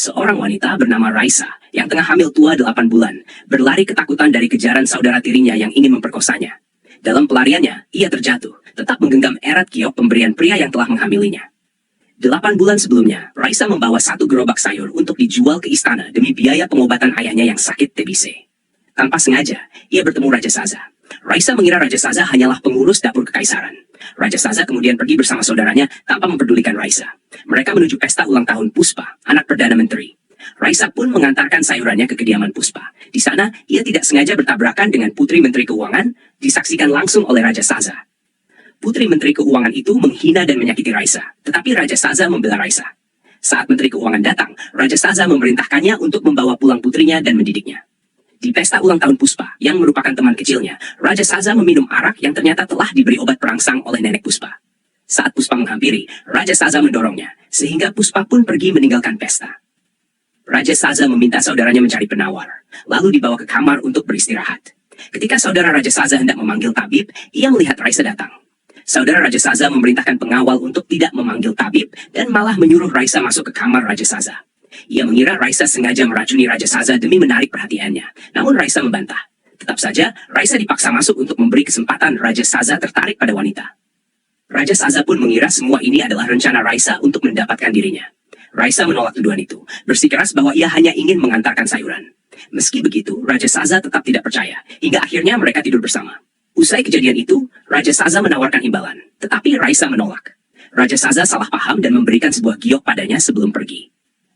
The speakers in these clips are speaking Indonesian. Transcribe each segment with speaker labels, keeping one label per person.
Speaker 1: Seorang wanita bernama Raisa yang tengah hamil tua 8 bulan berlari ketakutan dari kejaran saudara tirinya yang ingin memperkosanya. Dalam pelariannya, ia terjatuh, tetap menggenggam erat giok pemberian pria yang telah menghamilinya. 8 bulan sebelumnya, Raisa membawa 1 gerobak sayur untuk dijual ke istana demi biaya pengobatan ayahnya yang sakit TBC. Tanpa sengaja, ia bertemu Raja Saza. Raisa mengira Raja Saza hanyalah pengurus dapur kekaisaran. Raja Saza kemudian pergi bersama saudaranya tanpa memperdulikan Raisa. Mereka menuju pesta ulang tahun Puspa, anak Perdana Menteri. Raisa pun mengantarkan sayurannya ke kediaman Puspa. Di sana, ia tidak sengaja bertabrakan dengan Putri Menteri Keuangan, disaksikan langsung oleh Raja Saza. Putri Menteri Keuangan itu menghina dan menyakiti Raisa, tetapi Raja Saza membela Raisa. Saat Menteri Keuangan datang, Raja Saza memerintahkannya untuk membawa pulang putrinya dan mendidiknya. Di pesta ulang tahun Puspa, yang merupakan teman kecilnya, Raja Saza meminum arak yang ternyata telah diberi obat perangsang oleh nenek Puspa. Saat Puspa menghampiri, Raja Saza mendorongnya, sehingga Puspa pun pergi meninggalkan pesta. Raja Saza meminta saudaranya mencari penawar, lalu dibawa ke kamar untuk beristirahat. Ketika saudara Raja Saza hendak memanggil tabib, ia melihat Raisa datang. Saudara Raja Saza memerintahkan pengawal untuk tidak memanggil tabib dan malah menyuruh Raisa masuk ke kamar Raja Saza. Ia mengira Raisa sengaja meracuni Raja Saza demi menarik perhatiannya. Namun Raisa membantah. Tetap saja, Raisa dipaksa masuk untuk memberi kesempatan Raja Saza tertarik pada wanita. Raja Saza pun mengira semua ini adalah rencana Raisa untuk mendapatkan dirinya. Raisa menolak tuduhan itu, bersikeras bahwa ia hanya ingin mengantarkan sayuran. Meski begitu, Raja Saza tetap tidak percaya, hingga akhirnya mereka tidur bersama. Usai kejadian itu, Raja Saza menawarkan imbalan, tetapi Raisa menolak. Raja Saza salah paham dan memberikan sebuah giok padanya sebelum pergi.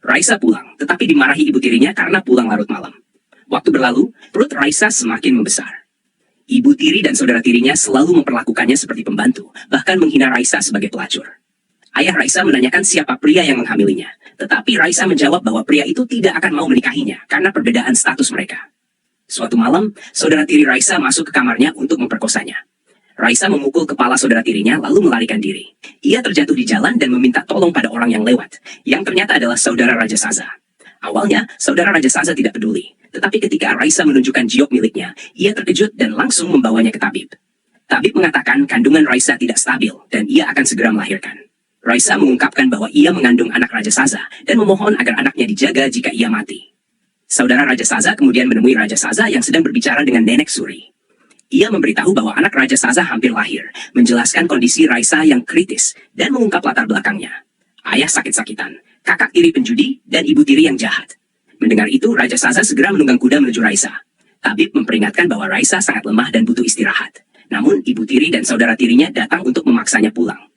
Speaker 1: Raisa pulang, tetapi dimarahi ibu tirinya karena pulang larut malam. Waktu berlalu, perut Raisa semakin membesar. Ibu tiri dan saudara tirinya selalu memperlakukannya seperti pembantu, bahkan menghina Raisa sebagai pelacur. Ayah Raisa menanyakan siapa pria yang menghamilinya, tetapi Raisa menjawab bahwa pria itu tidak akan mau menikahinya karena perbedaan status mereka. Suatu malam, saudara tiri Raisa masuk ke kamarnya untuk memperkosanya. Raisa memukul kepala saudara tirinya lalu melarikan diri. Ia terjatuh di jalan dan meminta tolong pada orang yang lewat, yang ternyata adalah saudara Raja Saza. Awalnya, saudara Raja Saza tidak peduli, tetapi ketika Raisa menunjukkan giok miliknya, ia terkejut dan langsung membawanya ke tabib. Tabib mengatakan kandungan Raisa tidak stabil dan ia akan segera melahirkan. Raisa mengungkapkan bahwa ia mengandung anak Raja Saza dan memohon agar anaknya dijaga jika ia mati. Saudara Raja Saza kemudian menemui Raja Saza yang sedang berbicara dengan Nenek Suri. Ia memberitahu bahwa anak Raja Saza hampir lahir, menjelaskan kondisi Raisa yang kritis, dan mengungkap latar belakangnya. Ayah sakit-sakitan, kakak tiri penjudi, dan ibu tiri yang jahat. Mendengar itu, Raja Saza segera menunggang kuda menuju Raisa. Tabib memperingatkan bahwa Raisa sangat lemah dan butuh istirahat. Namun, ibu tiri dan saudara tirinya datang untuk memaksanya pulang.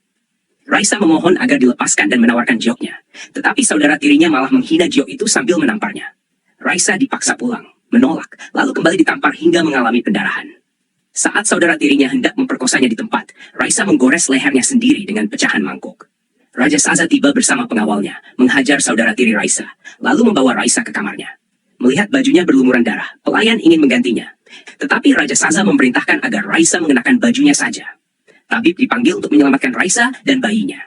Speaker 1: Raisa memohon agar dilepaskan dan menawarkan gioknya. Tetapi saudara tirinya malah menghina giok itu sambil menamparnya. Raisa dipaksa pulang, menolak, lalu kembali ditampar hingga mengalami pendarahan. Saat saudara tirinya hendak memperkosanya di tempat, Raisa menggores lehernya sendiri dengan pecahan mangkuk. Raja Saza tiba bersama pengawalnya, menghajar saudara tiri Raisa, lalu membawa Raisa ke kamarnya. Melihat bajunya berlumuran darah, pelayan ingin menggantinya. Tetapi Raja Saza memerintahkan agar Raisa mengenakan bajunya saja. Tabib dipanggil untuk menyelamatkan Raisa dan bayinya.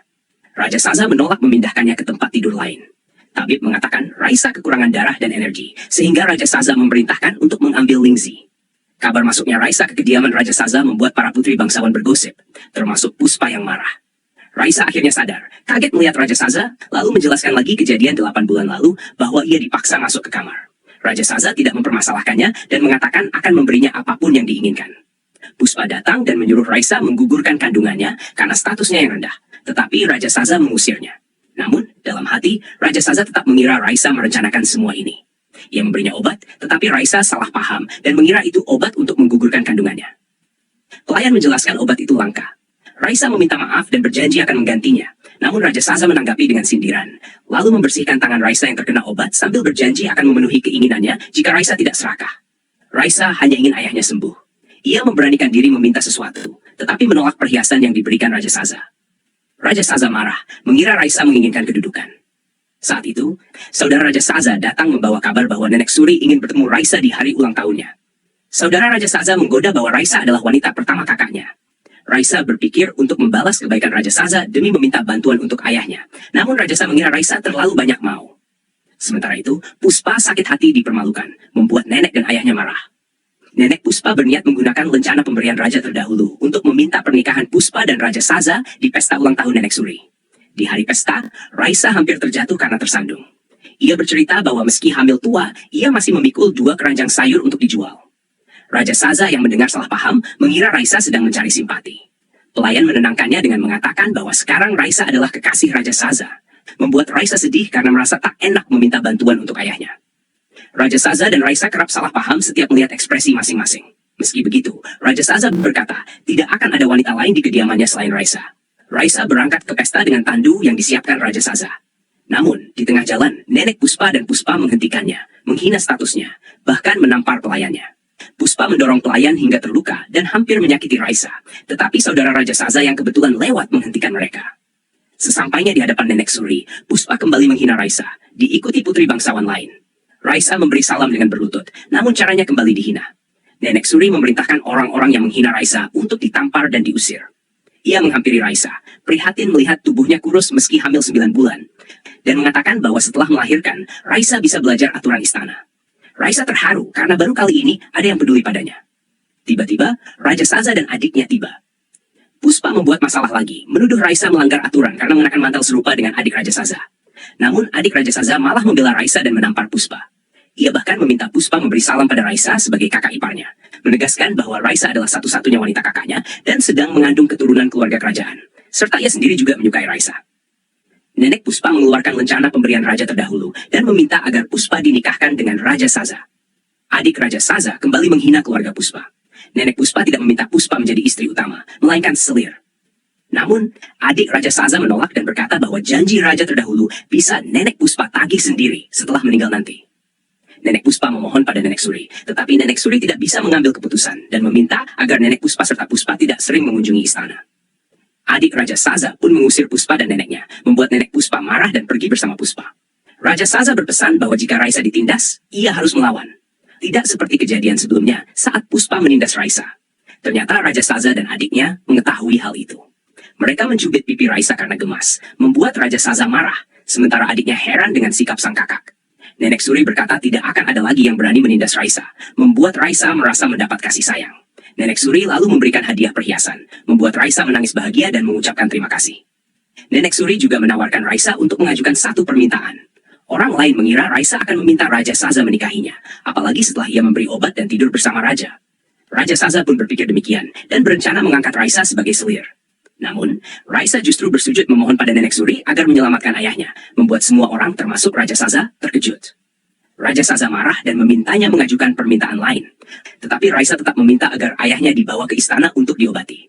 Speaker 1: Raja Saza menolak memindahkannya ke tempat tidur lain. Tabib mengatakan Raisa kekurangan darah dan energi, sehingga Raja Saza memerintahkan untuk mengambil Lingzi. Kabar masuknya Raisa ke kediaman Raja Saza membuat para putri bangsawan bergosip, termasuk Puspa yang marah. Raisa akhirnya sadar, kaget melihat Raja Saza, lalu menjelaskan lagi kejadian 8 bulan lalu bahwa ia dipaksa masuk ke kamar. Raja Saza tidak mempermasalahkannya dan mengatakan akan memberinya apapun yang diinginkan. Puspa datang dan menyuruh Raisa menggugurkan kandungannya karena statusnya yang rendah, tetapi Raja Saza mengusirnya. Namun, dalam hati, Raja Saza tetap mengira Raisa merencanakan semua ini. Ia memberinya obat, tetapi Raisa salah paham dan mengira itu obat untuk menggugurkan kandungannya. Pelayan menjelaskan obat itu langka. Raisa meminta maaf dan berjanji akan menggantinya. Namun Raja Saza menanggapi dengan sindiran, lalu membersihkan tangan Raisa yang terkena obat sambil berjanji akan memenuhi keinginannya jika Raisa tidak serakah. Raisa hanya ingin ayahnya sembuh. Ia memberanikan diri meminta sesuatu, tetapi menolak perhiasan yang diberikan Raja Saza. Raja Saza marah, mengira Raisa menginginkan kedudukan. Saat itu, saudara Raja Saza datang membawa kabar bahwa Nenek Suri ingin bertemu Raisa di hari ulang tahunnya. Saudara Raja Saza menggoda bahwa Raisa adalah wanita pertama kakaknya. Raisa berpikir untuk membalas kebaikan Raja Saza demi meminta bantuan untuk ayahnya. Namun Raja Saza mengira Raisa terlalu banyak mau. Sementara itu, Puspa sakit hati dipermalukan, membuat nenek dan ayahnya marah. Nenek Puspa berniat menggunakan lencana pemberian raja terdahulu untuk meminta pernikahan Puspa dan Raja Saza di pesta ulang tahun Nenek Suri. Di hari pesta, Raisa hampir terjatuh karena tersandung. Ia bercerita bahwa meski hamil tua, ia masih memikul 2 keranjang sayur untuk dijual. Raja Saza yang mendengar salah paham mengira Raisa sedang mencari simpati. Pelayan menenangkannya dengan mengatakan bahwa sekarang Raisa adalah kekasih Raja Saza, membuat Raisa sedih karena merasa tak enak meminta bantuan untuk ayahnya. Raja Saza dan Raisa kerap salah paham setiap melihat ekspresi masing-masing. Meski begitu, Raja Saza berkata tidak akan ada wanita lain di kediamannya selain Raisa. Raisa berangkat ke pesta dengan tandu yang disiapkan Raja Saza. Namun, di tengah jalan, Nenek Puspa dan Puspa menghentikannya, menghina statusnya, bahkan menampar pelayannya. Puspa mendorong pelayan hingga terluka dan hampir menyakiti Raisa, tetapi saudara Raja Saza yang kebetulan lewat menghentikan mereka. Sesampainya di hadapan Nenek Suri, Puspa kembali menghina Raisa, diikuti putri bangsawan lain. Raisa memberi salam dengan berlutut, namun caranya kembali dihina. Nenek Suri memerintahkan orang-orang yang menghina Raisa untuk ditampar dan diusir. Ia menghampiri Raisa, prihatin melihat tubuhnya kurus meski hamil 9 bulan, dan mengatakan bahwa setelah melahirkan, Raisa bisa belajar aturan istana. Raisa terharu karena baru kali ini ada yang peduli padanya. Tiba-tiba, Raja Saza dan adiknya tiba. Puspa membuat masalah lagi, menuduh Raisa melanggar aturan karena mengenakan mantel serupa dengan adik Raja Saza. Namun, adik Raja Saza malah membela Raisa dan menampar Puspa. Ia bahkan meminta Puspa memberi salam pada Raisa sebagai kakak iparnya, menegaskan bahwa Raisa adalah satu-satunya wanita kakaknya dan sedang mengandung keturunan keluarga kerajaan, serta ia sendiri juga menyukai Raisa. Nenek Puspa mengeluarkan lencana pemberian raja terdahulu dan meminta agar Puspa dinikahkan dengan Raja Saza. Adik Raja Saza kembali menghina keluarga Puspa. Nenek Puspa tidak meminta Puspa menjadi istri utama, melainkan selir. Namun, adik Raja Saza menolak dan berkata bahwa janji raja terdahulu bisa Nenek Puspa tagih sendiri setelah meninggal nanti. Nenek Puspa memohon pada Nenek Suri, tetapi Nenek Suri tidak bisa mengambil keputusan dan meminta agar Nenek Puspa serta Puspa tidak sering mengunjungi istana. Adik Raja Saza pun mengusir Puspa dan neneknya, membuat Nenek Puspa marah dan pergi bersama Puspa. Raja Saza berpesan bahwa jika Raisa ditindas, ia harus melawan. Tidak seperti kejadian sebelumnya saat Puspa menindas Raisa. Ternyata Raja Saza dan adiknya mengetahui hal itu. Mereka mencubit pipi Raisa karena gemas, membuat Raja Saza marah, sementara adiknya heran dengan sikap sang kakak. Nenek Suri berkata tidak akan ada lagi yang berani menindas Raisa, membuat Raisa merasa mendapat kasih sayang. Nenek Suri lalu memberikan hadiah perhiasan, membuat Raisa menangis bahagia dan mengucapkan terima kasih. Nenek Suri juga menawarkan Raisa untuk mengajukan satu permintaan. Orang lain mengira Raisa akan meminta Raja Saza menikahinya, apalagi setelah ia memberi obat dan tidur bersama Raja. Raja Saza pun berpikir demikian, dan berencana mengangkat Raisa sebagai selir. Namun, Raisa justru bersujud memohon pada Nenek Suri agar menyelamatkan ayahnya, membuat semua orang termasuk Raja Saza terkejut. Raja Saza marah dan memintanya mengajukan permintaan lain. Tetapi Raisa tetap meminta agar ayahnya dibawa ke istana untuk diobati.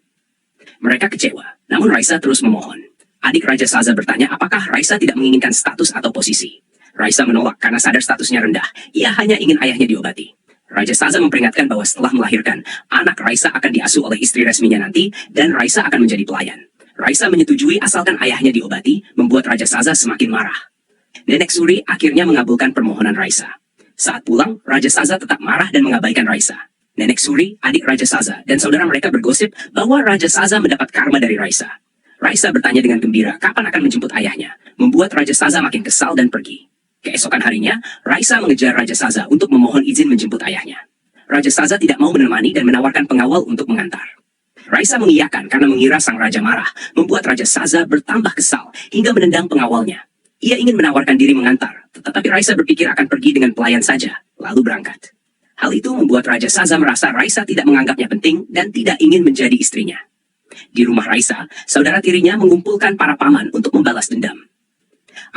Speaker 1: Mereka kecewa, namun Raisa terus memohon. Adik Raja Saza bertanya apakah Raisa tidak menginginkan status atau posisi. Raisa menolak karena sadar statusnya rendah, ia hanya ingin ayahnya diobati. Raja Saza memperingatkan bahwa setelah melahirkan, anak Raisa akan diasuh oleh istri resminya nanti, dan Raisa akan menjadi pelayan. Raisa menyetujui asalkan ayahnya diobati, membuat Raja Saza semakin marah. Nenek Suri akhirnya mengabulkan permohonan Raisa. Saat pulang, Raja Saza tetap marah dan mengabaikan Raisa. Nenek Suri, adik Raja Saza, dan saudara mereka bergosip bahwa Raja Saza mendapat karma dari Raisa. Raisa bertanya dengan gembira kapan akan menjemput ayahnya, membuat Raja Saza makin kesal dan pergi. Keesokan harinya, Raisa mengejar Raja Saza untuk memohon izin menjemput ayahnya. Raja Saza tidak mau menemani dan menawarkan pengawal untuk mengantar. Raisa mengiyakan karena mengira sang raja marah, membuat Raja Saza bertambah kesal hingga menendang pengawalnya. Ia ingin menawarkan diri mengantar, tetapi Raisa berpikir akan pergi dengan pelayan saja, lalu berangkat. Hal itu membuat Raja Saza merasa Raisa tidak menganggapnya penting dan tidak ingin menjadi istrinya. Di rumah Raisa, saudara tirinya mengumpulkan para paman untuk membalas dendam.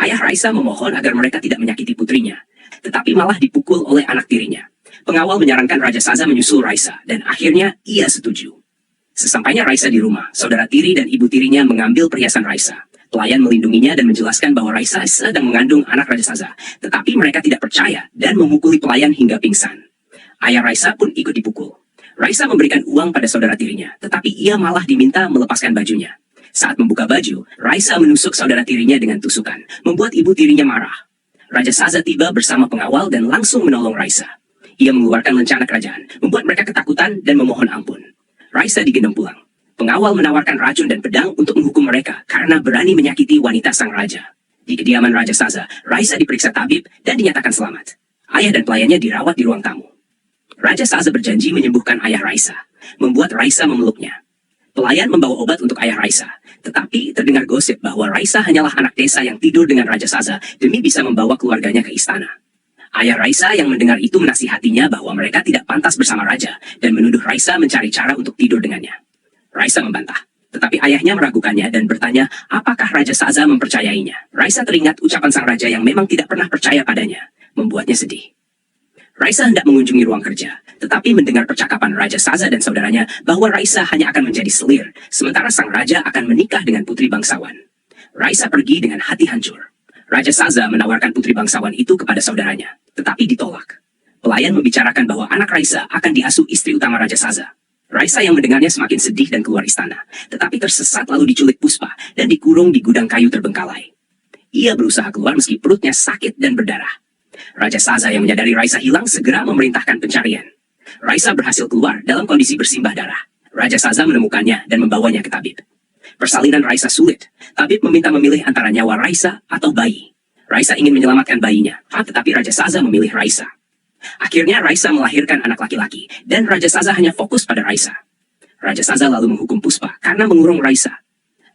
Speaker 1: Ayah Raisa memohon agar mereka tidak menyakiti putrinya, tetapi malah dipukul oleh anak tirinya. Pengawal menyarankan Raja Saza menyusul Raisa, dan akhirnya ia setuju. Sesampainya Raisa di rumah, saudara tiri dan ibu tirinya mengambil perhiasan Raisa. Pelayan melindunginya dan menjelaskan bahwa Raisa sedang mengandung anak Raja Saza, tetapi mereka tidak percaya dan memukuli pelayan hingga pingsan. Ayah Raisa pun ikut dipukul. Raisa memberikan uang pada saudara tirinya, tetapi ia malah diminta melepaskan bajunya. Saat membuka baju, Raisa menusuk saudara tirinya dengan tusukan, membuat ibu tirinya marah. Raja Saza tiba bersama pengawal dan langsung menolong Raisa. Ia mengeluarkan lencana kerajaan, membuat mereka ketakutan dan memohon ampun. Raisa digendong pulang. Pengawal menawarkan racun dan pedang untuk menghukum mereka karena berani menyakiti wanita sang raja. Di kediaman Raja Saza, Raisa diperiksa tabib dan dinyatakan selamat. Ayah dan pelayannya dirawat di ruang tamu. Raja Saza berjanji menyembuhkan ayah Raisa, membuat Raisa memeluknya. Pelayan membawa obat untuk ayah Raisa, tetapi terdengar gosip bahwa Raisa hanyalah anak desa yang tidur dengan Raja Saza demi bisa membawa keluarganya ke istana. Ayah Raisa yang mendengar itu menasihatinya bahwa mereka tidak pantas bersama raja dan menuduh Raisa mencari cara untuk tidur dengannya. Raisa membantah, tetapi ayahnya meragukannya dan bertanya apakah Raja Saza mempercayainya. Raisa teringat ucapan sang raja yang memang tidak pernah percaya padanya, membuatnya sedih. Raisa hendak mengunjungi ruang kerja, tetapi mendengar percakapan Raja Saza dan saudaranya bahwa Raisa hanya akan menjadi selir, sementara sang raja akan menikah dengan putri bangsawan. Raisa pergi dengan hati hancur. Raja Saza menawarkan putri bangsawan itu kepada saudaranya, tetapi ditolak. Pelayan membicarakan bahwa anak Raisa akan diasuh istri utama Raja Saza. Raisa yang mendengarnya semakin sedih dan keluar istana, tetapi tersesat lalu diculik Puspa dan dikurung di gudang kayu terbengkalai. Ia berusaha keluar meski perutnya sakit dan berdarah. Raja Saza yang menyadari Raisa hilang segera memerintahkan pencarian. Raisa berhasil keluar dalam kondisi bersimbah darah. Raja Saza menemukannya dan membawanya ke tabib. Persalinan Raisa sulit. Tabib meminta memilih antara nyawa Raisa atau bayi. Raisa ingin menyelamatkan bayinya, tetapi Raja Saza memilih Raisa. Akhirnya Raisa melahirkan anak laki-laki, dan Raja Saza hanya fokus pada Raisa. Raja Saza lalu menghukum Puspa karena mengurung Raisa.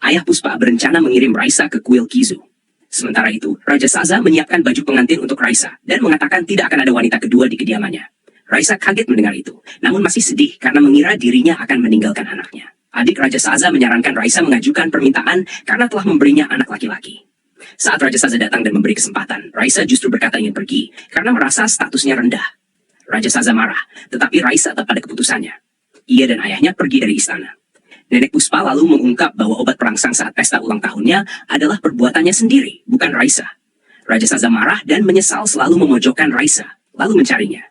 Speaker 1: Ayah Puspa berencana mengirim Raisa ke kuil Kizu. Sementara itu, Raja Saza menyiapkan baju pengantin untuk Raisa dan mengatakan tidak akan ada wanita kedua di kediamannya. Raisa kaget mendengar itu, namun masih sedih karena mengira dirinya akan meninggalkan anaknya. Adik Raja Saza menyarankan Raisa mengajukan permintaan karena telah memberinya anak laki-laki. Saat Raja Saza datang dan memberi kesempatan, Raisa justru berkata ingin pergi karena merasa statusnya rendah. Raja Saza marah, tetapi Raisa tetap pada keputusannya. Ia dan ayahnya pergi dari istana. Nenek Puspa lalu mengungkap bahwa obat perangsang saat pesta ulang tahunnya adalah perbuatannya sendiri, bukan Raisa. Raja Saza marah dan menyesal selalu memojokkan Raisa, lalu mencarinya.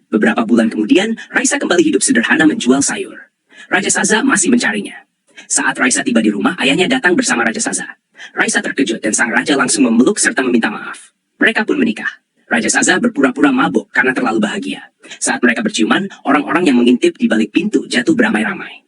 Speaker 1: Beberapa bulan kemudian, Raisa kembali hidup sederhana menjual sayur. Raja Saza masih mencarinya. Saat Raisa tiba di rumah, ayahnya datang bersama Raja Saza. Raisa terkejut dan sang raja langsung memeluk serta meminta maaf. Mereka pun menikah. Raja Saza berpura-pura mabuk karena terlalu bahagia. Saat mereka berciuman, orang-orang yang mengintip di balik pintu jatuh beramai-ramai.